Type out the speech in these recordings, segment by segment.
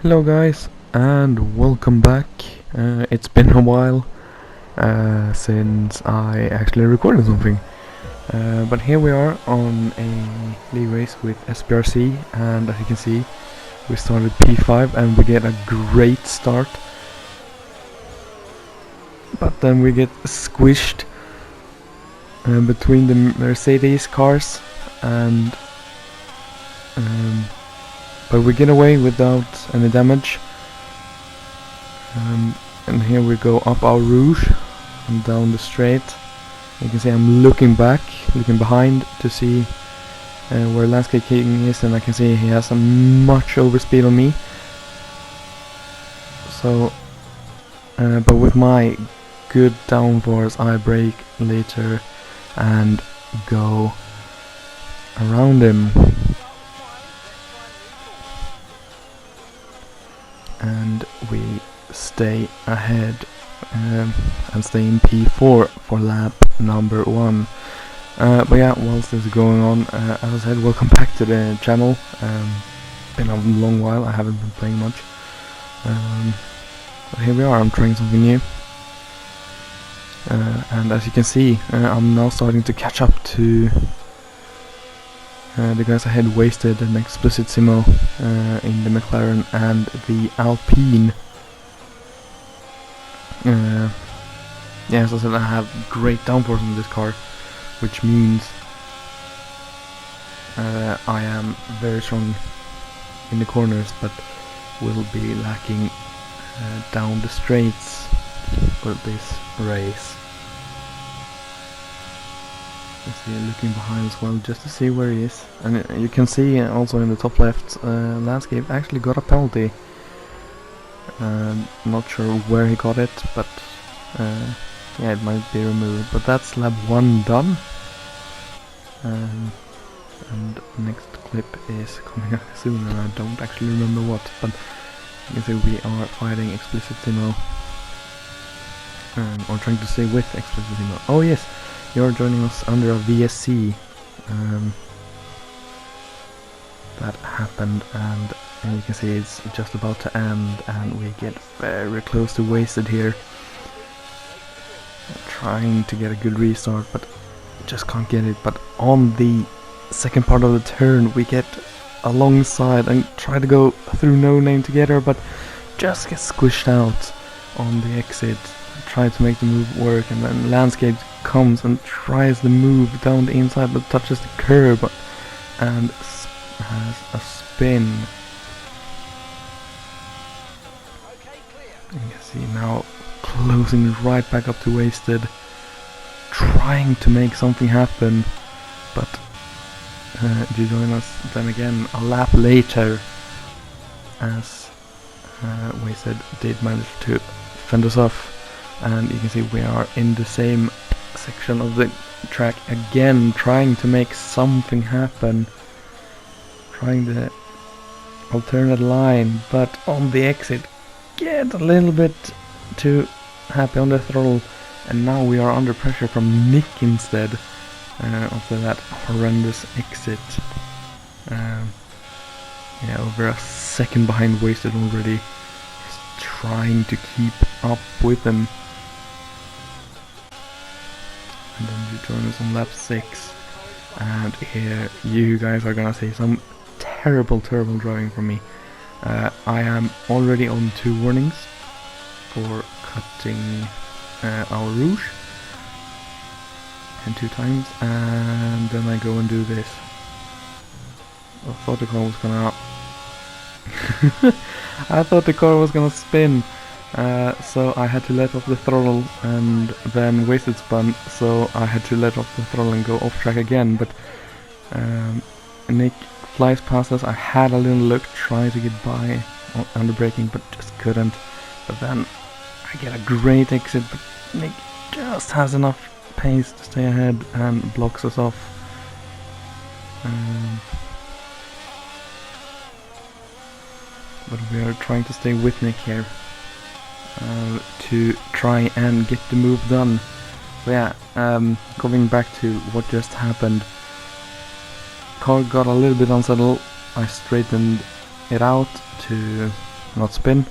Hello guys, and welcome back. It's been a while since I actually recorded something. But here we are on a league race with SPRC, and as you can see, we started P5 and we get a great start. But then we get squished between the Mercedes cars, and but we get away without any damage. And here we go up our rouge and down the straight. You can see I'm looking behind to see where Landscape King is, and I can see he has a much overspeed on me. So, but with my good downforce, I brake later and go around him. And we stay ahead and stay in P4 for lap number 1. But yeah, whilst this is going on, as I said, welcome back to the channel. Been a long while, I haven't been playing much. But here we are, I'm trying something new. And as you can see, I'm now starting to catch up to the guys ahead, Wasted and Explicitissimo in the McLaren and the Alpine. Yeah, as I said, I have great downforce on this car, which means I am very strong in the corners, but will be lacking down the straights for this race. See, looking behind as well, just to see where he is. And you can see also in the top left, Landscape actually got a penalty. Not sure where he got it, but yeah, it might be removed. But that's lap 1 done. And next clip is coming up soon, and I don't actually remember what. But you can see we are fighting Explicitissimo, or trying to stay with Explicitissimo. Oh yes. You're joining us under a VSC. That happened, and you can see it's just about to end, and we get very close to Wasted here. Trying to get a good restart, but just can't get it. But on the second part of the turn, we get alongside and try to go through No Name together, but just get squished out on the exit. Try to make the move work, and then Landscape comes and tries the move down the inside, but touches the curb and has a spin. You can see now closing right back up to Wasted, trying to make something happen, but to join us then again a lap later, as Wasted did manage to fend us off. And you can see we are in the same section of the track again, trying to make something happen, trying the alternate line, but on the exit get a little bit too happy on the throttle, and now we are under pressure from Nick instead after that horrendous exit. Yeah, over a second behind Wasted already. Just trying to keep up with them. And then you join us on lap 6, and here you guys are gonna see some terrible driving from me. I am already on 2 warnings for cutting our rouge, and 2 times, and then I go and do this. I thought the car was gonna I thought the car was gonna spin. So I had to let off the throttle, and then Wasted spun, so I had to let off the throttle and go off track again. But Nick flies past us. I had a little look, tried to get by under braking, but just couldn't. But then I get a great exit, but Nick just has enough pace to stay ahead and blocks us off. But we are trying to stay with Nick here. To try and get the move done. So yeah, going back to what just happened, car got a little bit unsettled. I straightened it out to not spin.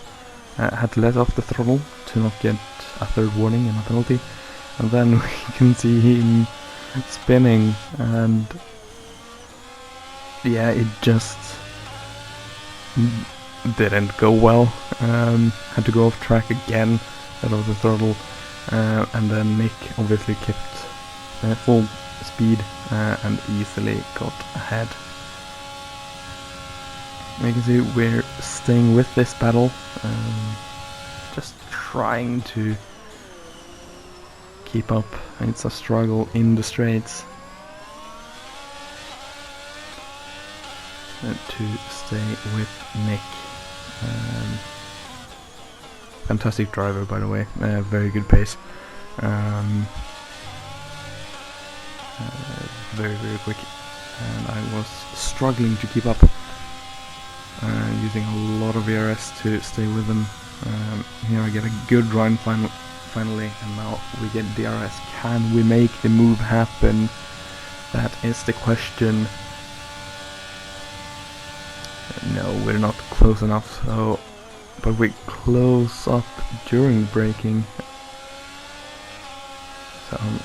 Had to let off the throttle to not get a third warning and a penalty. And then we can see him spinning, and yeah, it just didn't go well. Had to go off track again, let off the throttle, and then Nick obviously kept full speed and easily got ahead. You can see we're staying with this battle, just trying to keep up. It's a struggle in the straights to stay with Nick. Fantastic driver, by the way, very good pace. Very, very quick, and I was struggling to keep up. Using a lot of ERS to stay with them. Here I get a good run finally, and now we get DRS. Can we make the move happen? That is the question. No, we're not close enough, so, but we're close up during braking. So I'm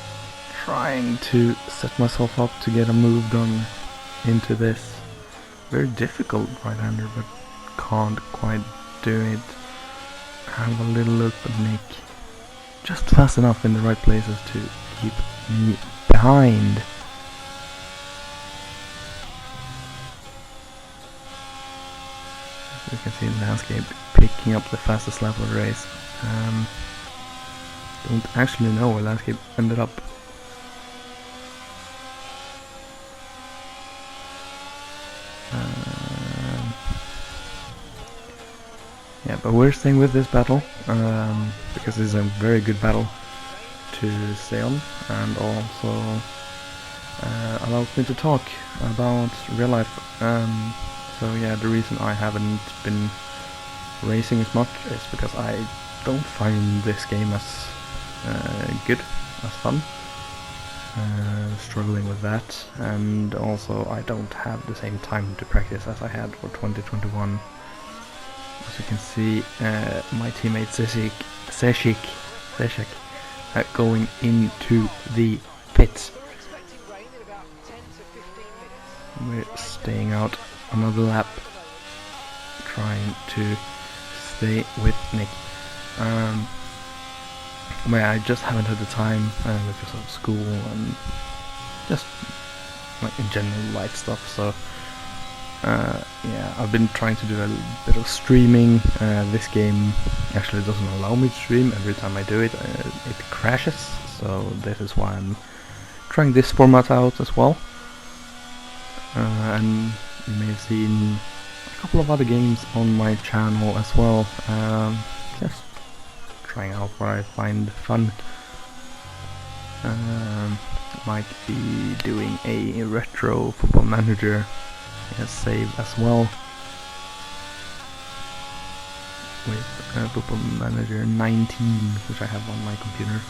trying to set myself up to get a move done into this. Very difficult right-hander, but can't quite do it. Have a little look at Nick. Just fast enough in the right places to keep me behind. As you can see, the landscape picking up the fastest lap of the race. Don't actually know where landscape ended up. Yeah, but we're staying with this battle because it's a very good battle to stay on, and also allows me to talk about real life. So yeah, the reason I haven't been racing as much is because I don't find this game as good, as fun. Struggling with that, and also I don't have the same time to practice as I had for 2021. As you can see, my teammate Seshik going into the pits. We're staying out another lap, trying to stay with Nick. But I just haven't had the time because of school and just like in general life stuff. So yeah, I've been trying to do a bit of streaming. This game actually doesn't allow me to stream. Every time I do it, it crashes. So this is why I'm trying this format out as well. And you may have seen a couple of other games on my channel as well. Just trying out what I find fun. Might be doing a retro Football Manager save as well, with Football Manager 19, which I have on my computer,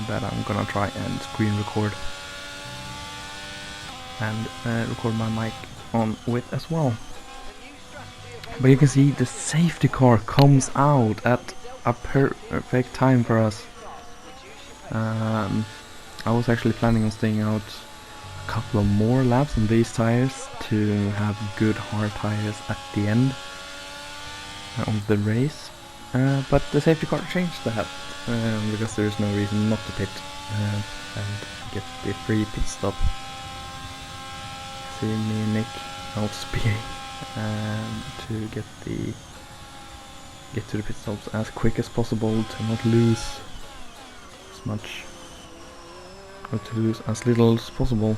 that I'm gonna try and screen record and record my mic on with as well. But you can see the safety car comes out at a perfect time for us. I was actually planning on staying out a couple of more laps on these tires to have good hard tires at the end of the race, but the safety car changed that because there is no reason not to pit and get the free pit stop. See me and Nick out speeding to get to the pit stops as quick as possible to not lose as much, or to lose as little as possible.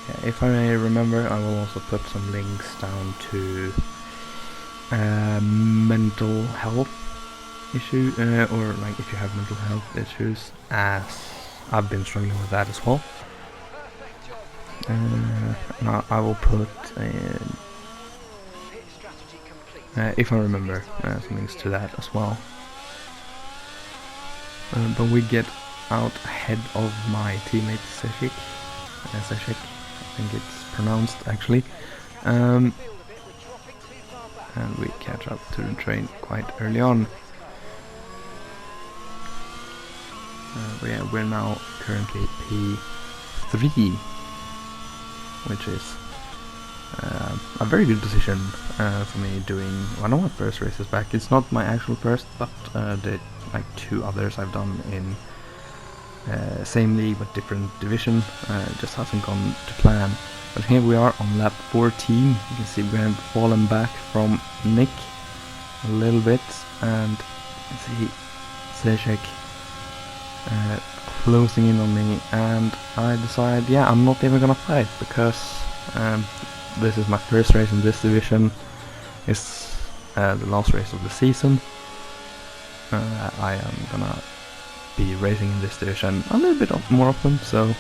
Yeah, if I may remember, I will also put some links down to mental health issue, or like if you have mental health issues, as I've been struggling with that as well. And I will put if I remember some links to that as well. But we get out ahead of my teammate Seshik. Seshik, I think it's pronounced actually. And we catch up to the train quite early on. But yeah, we're now currently P3, which is a very good position for me doing one of my first races back. It's not my actual first, but the like 2 others I've done in same league but different division. It just hasn't gone to plan. But here we are on lap 14. You can see we have fallen back from Nick a little bit, and you see Zezek closing in on me, and I decide, yeah, I'm not even gonna fight, because this is my first race in this division. It's the last race of the season. I am gonna be racing in this division a little bit more often, so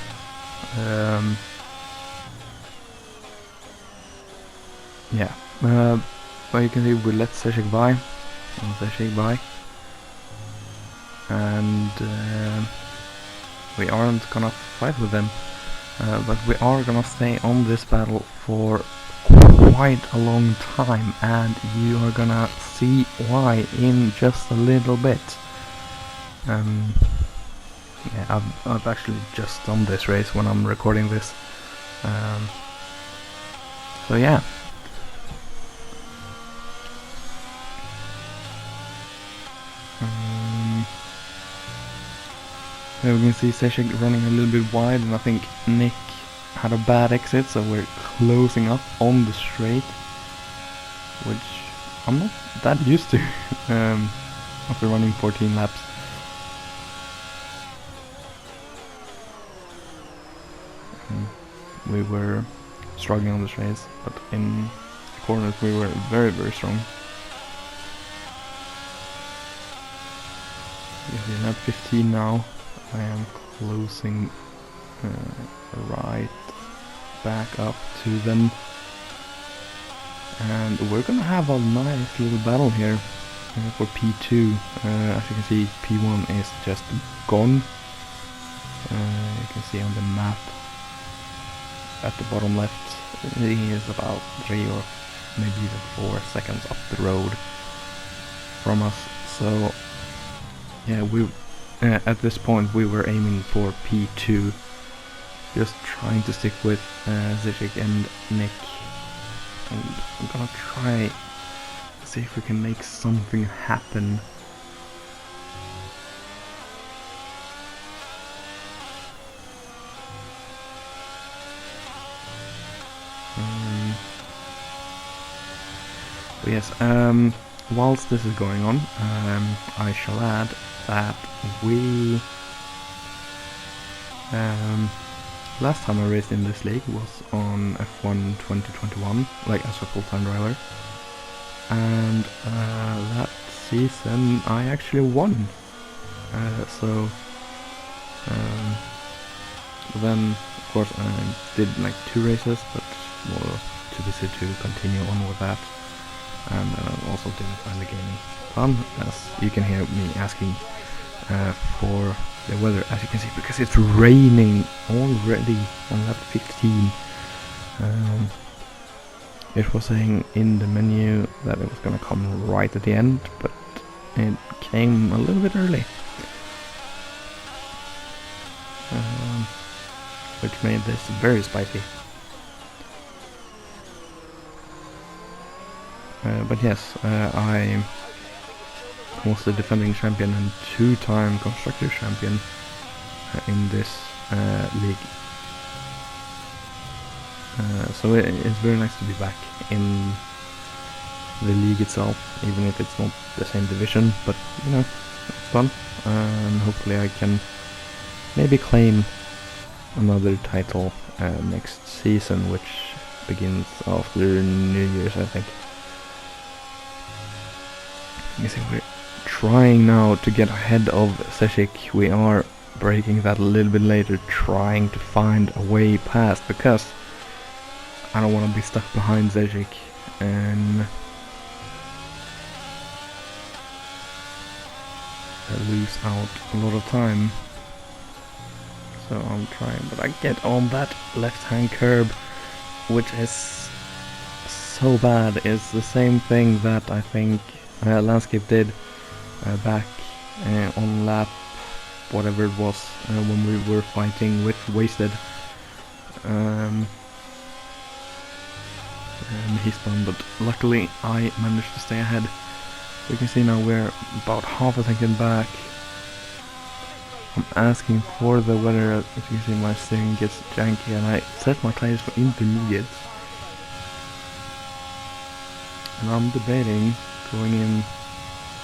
yeah. Well, you can see we let Zezek by, and we aren't gonna fight with them, but we are gonna stay on this battle for quite a long time, and you are gonna see why in just a little bit. Yeah, I've actually just done this race when I'm recording this, so yeah. There we can see Zezek running a little bit wide, and I think Nick had a bad exit, so we're closing up on the straight, which I'm not that used to after running 14 laps. We were struggling on the straights, but in the corners we were very, very strong. We're at 15 now. I am closing right back up to them, and we're gonna have a nice little battle here for P2. As you can see, P1 is just gone. You can see on the map at the bottom left, he is about 3 or maybe even 4 seconds up the road from us. So yeah, we at this point we were aiming for P2, just trying to stick with Zezek and Nick, and I'm gonna try to see if we can make something happen. But yes, whilst this is going on, I shall add that we last time I raced in this league was on F1 2021, like as a full-time driver, and that season I actually won. So then of course I did like 2 races, but was too busy to continue on with that, and also didn't find the game fun, as you can hear me asking for the weather, as you can see, because it's raining already on lap 15. It was saying in the menu that it was gonna come right at the end, but it came a little bit early, which made this very spicy. But yes, I was the defending champion and 2-time constructor champion in this league. So it's very nice to be back in the league itself, even if it's not the same division, but you know, it's fun, and hopefully I can maybe claim another title next season, which begins after New Year's, I think. You see, we're trying now to get ahead of Zezek. We are breaking that a little bit later, trying to find a way past, because I don't want to be stuck behind Zezek and lose out a lot of time. so I'm trying, but I get on that left-hand curb, which is so bad. It's the same thing that I think Landscape did back on lap whatever it was when we were fighting with Wasted. And he spun, but luckily I managed to stay ahead. You can see now we're about half a second back. I'm asking for the weather. As you can see, my steering gets janky, and I set my tires for intermediates. And I'm debating going in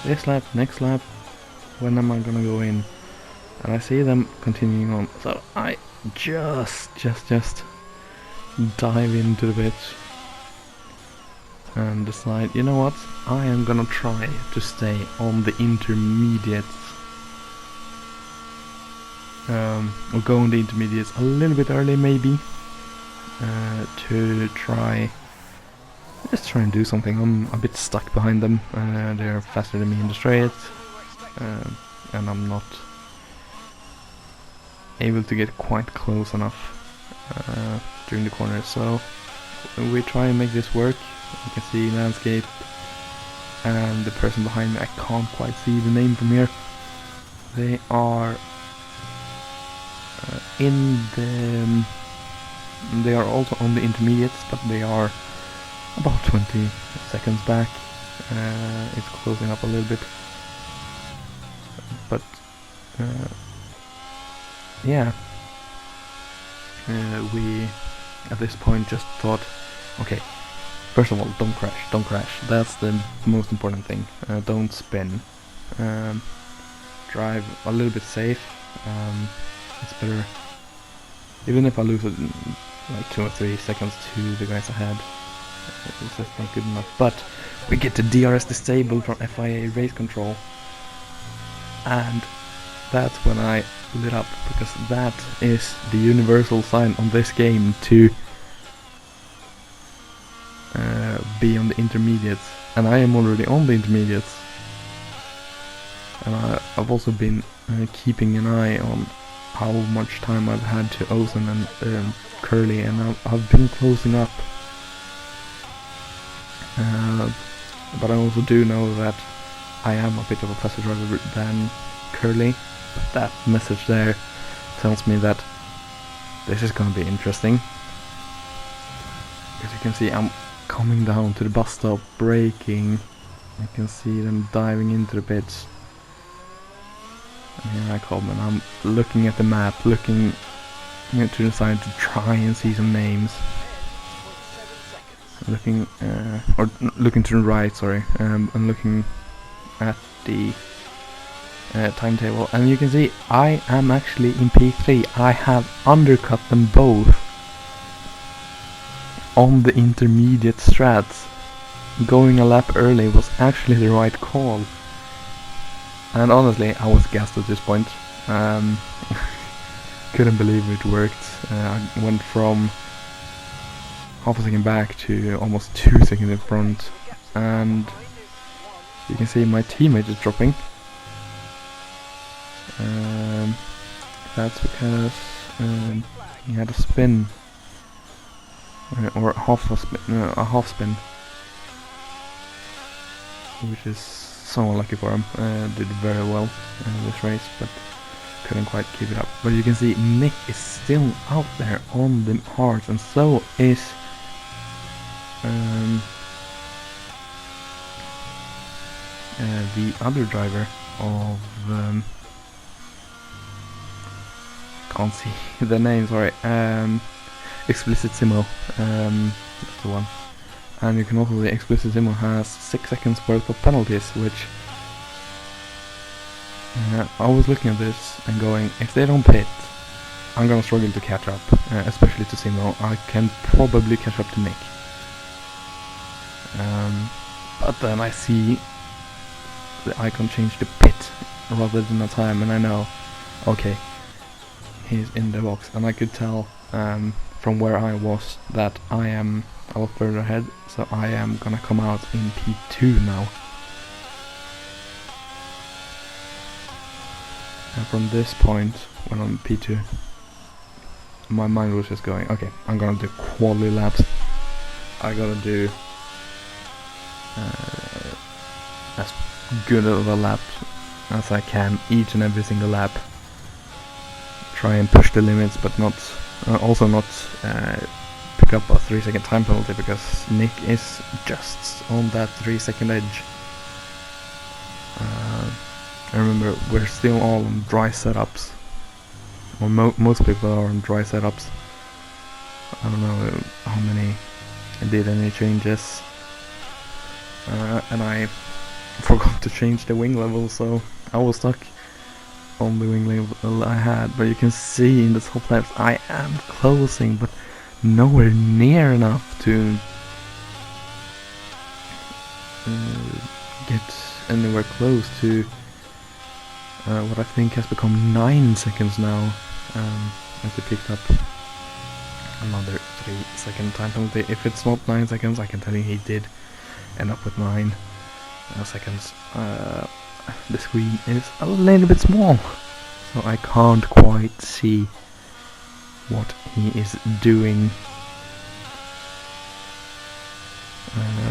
this lap, next lap. When am I gonna go in? And I see them continuing on, so I just dive into the bit and decide, you know what, I am gonna try to stay on the intermediates. Or go on the intermediates a little bit early maybe, to just try and do something. I'm a bit stuck behind them. They're faster than me in the straight, and I'm not able to get quite close enough during the corners, so we try and make this work. You can see Landscape and the person behind me, I can't quite see the name from here. They are they are also on the intermediates, but they are about 20 seconds back. It's closing up a little bit, but yeah, we at this point just thought, okay, first of all, don't crash, that's the most important thing. Don't spin, drive a little bit safe. It's better, even if I lose it like 2 or 3 seconds to the guys ahead, it's just not good enough. But we get the DRS disabled from FIA race control, and that's when I lit up, because that is the universal sign on this game to be on the intermediates, and I am already on the intermediates. And I've also been keeping an eye on how much time I've had to Ozen and Curly, and I've been closing up. But I also do know that I am a bit of a faster driver than Curly. But that message there tells me that this is gonna be interesting. As you can see, I'm coming down to the bus stop, braking. I can see them diving into the pits. And here I come, and I'm looking at the map, looking to the side to try and see some names. Looking to the right, sorry, and looking at the timetable, and you can see I am actually in P3. I have undercut them both on the intermediate strats. Going a lap early was actually the right call. And honestly, I was gassed at this point. Couldn't believe it worked. I went from half a second back to almost 2 seconds in front, and you can see my teammate is dropping. That's because he had a spin, or a half spin, which is so unlucky for him. Did very well this race, but couldn't quite keep it up. But you can see Nick is still out there on the hards, and so is the other driver of can't see the name, sorry, Explicit Simo, that's the one. And you can also see Explicit Simo has 6 seconds worth of penalties, which I was looking at this and going, if they don't pit, I'm gonna struggle to catch up, especially to Simo. I can probably catch up to Nick. But then I see the icon change to pit rather than a time, and I know, okay, he's in the box, and I could tell from where I was that I am a lot further ahead, so I am gonna come out in P2 now. And from this point, when I'm P2, my mind was just going, okay, I'm gonna do quality laps. I gotta do as good of a lap as I can each and every single lap. Try and push the limits, but not also not pick up a 3-second time penalty, because Nick is just on that 3-second edge. I remember we're still all on dry setups. Well, most people are on dry setups. I don't know how many did any changes. And I forgot to change the wing level, so I was stuck on the wing level I had. But you can see in the top laps I am closing, but nowhere near enough to get anywhere close to what I think has become 9 seconds now. As he picked up another 3-second time penalty. If it's not 9 seconds, I can tell you he did end up with 9 seconds. The screen is a little bit small, so I can't quite see what he is doing.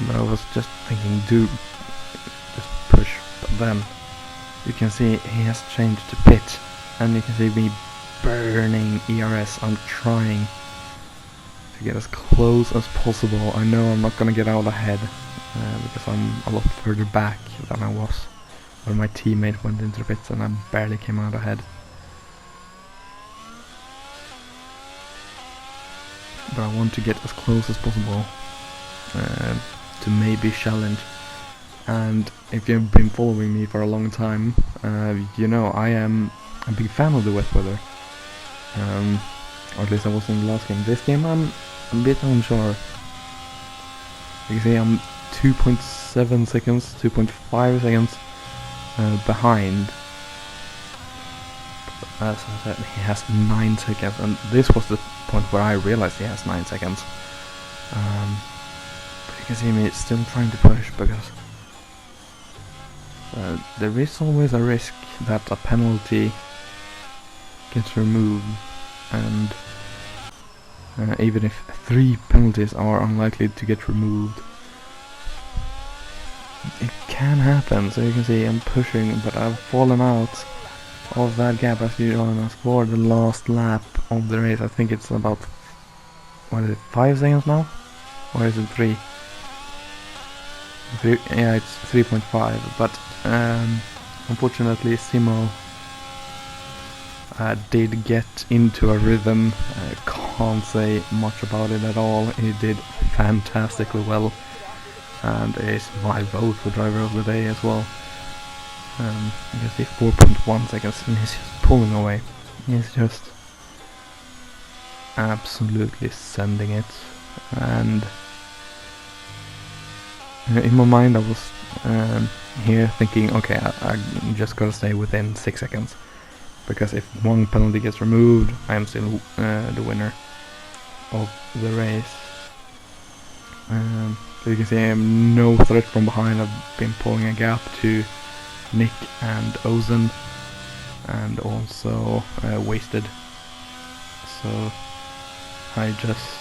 But I was just thinking, just push. But then you can see he has changed to pit, and you can see me burning ERS. I'm trying to get as close as possible. I know I'm not gonna get out ahead because I'm a lot further back than I was when my teammate went into the pits, and I barely came out ahead. But I want to get as close as possible to maybe challenge. And if you've been following me for a long time, you know I am a big fan of the wet weather. Or at least I was in the last game. This game I'm a bit unsure. You can see I'm 2.7 seconds, 2.5 seconds behind. As I said, he has 9 seconds, and this was the point where I realized he has 9 seconds. But you can see me still trying to push, because there is always a risk that a penalty gets removed, and even if 3 penalties are unlikely to get removed, it can happen. So you can see I'm pushing, but I've fallen out of that gap as you join us for the last lap of the race. I think it's about, what is it, 5 seconds now? Or is it 3? Yeah, it's 3.5, but unfortunately Simo did get into a rhythm. I can't say much about it at all. He did fantastically well, and is my vote for driver of the day as well. You can see 4.1 seconds, and he's just pulling away. He's just absolutely sending it. And in my mind I was here thinking, okay, I just gotta stay within 6 seconds, because if one penalty gets removed, I am still the winner of the race. So you can see I am no threat from behind. I've been pulling a gap to Nick and Ozen, and also Wasted. So I just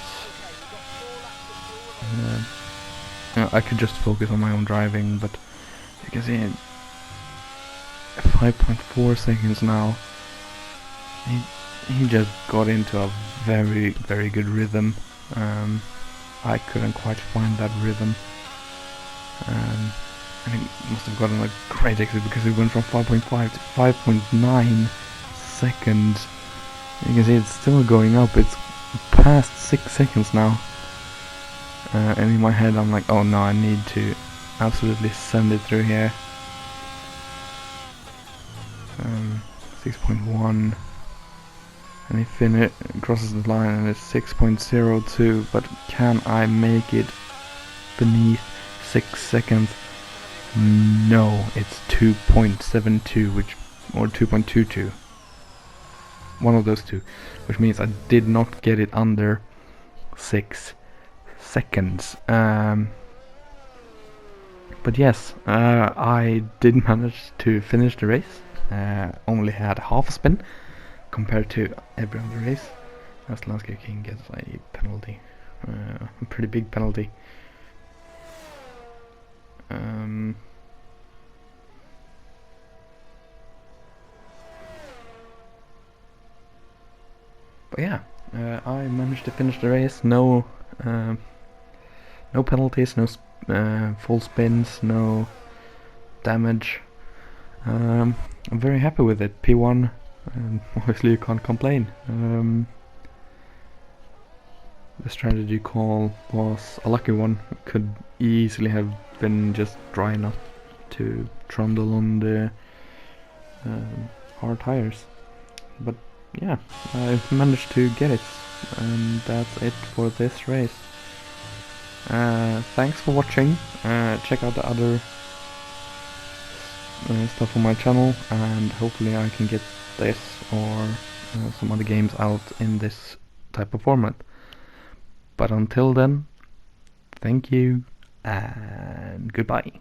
I could just focus on my own driving, but you can see 5.4 seconds now. He just got into a very, very good rhythm. I couldn't quite find that rhythm. And he must have gotten a great exit, because he went from 5.5 to 5.9 seconds. You can see it's still going up. It's past 6 seconds now. And in my head I'm like, oh no, I need to absolutely send it through here. 6.1, and he crosses the line, and it's 6.02, but can I make it beneath 6 seconds? No, it's 2.72, or 2.22. One of those two, which means I did not get it under 6 seconds. But yes, I did manage to finish the race. Only had half a spin compared to every other race. as Landscape King gets a penalty, a pretty big penalty. But yeah, I managed to finish the race. No penalties, no full spins, no damage. I'm very happy with it. P1, obviously you can't complain. The strategy call was a lucky one. Could easily have been just dry enough to trundle on the hard tires. But yeah, I managed to get it, and that's it for this race. Thanks for watching. Check out the other stuff on my channel, and hopefully I can get this or some other games out in this type of format. But until then, thank you and goodbye.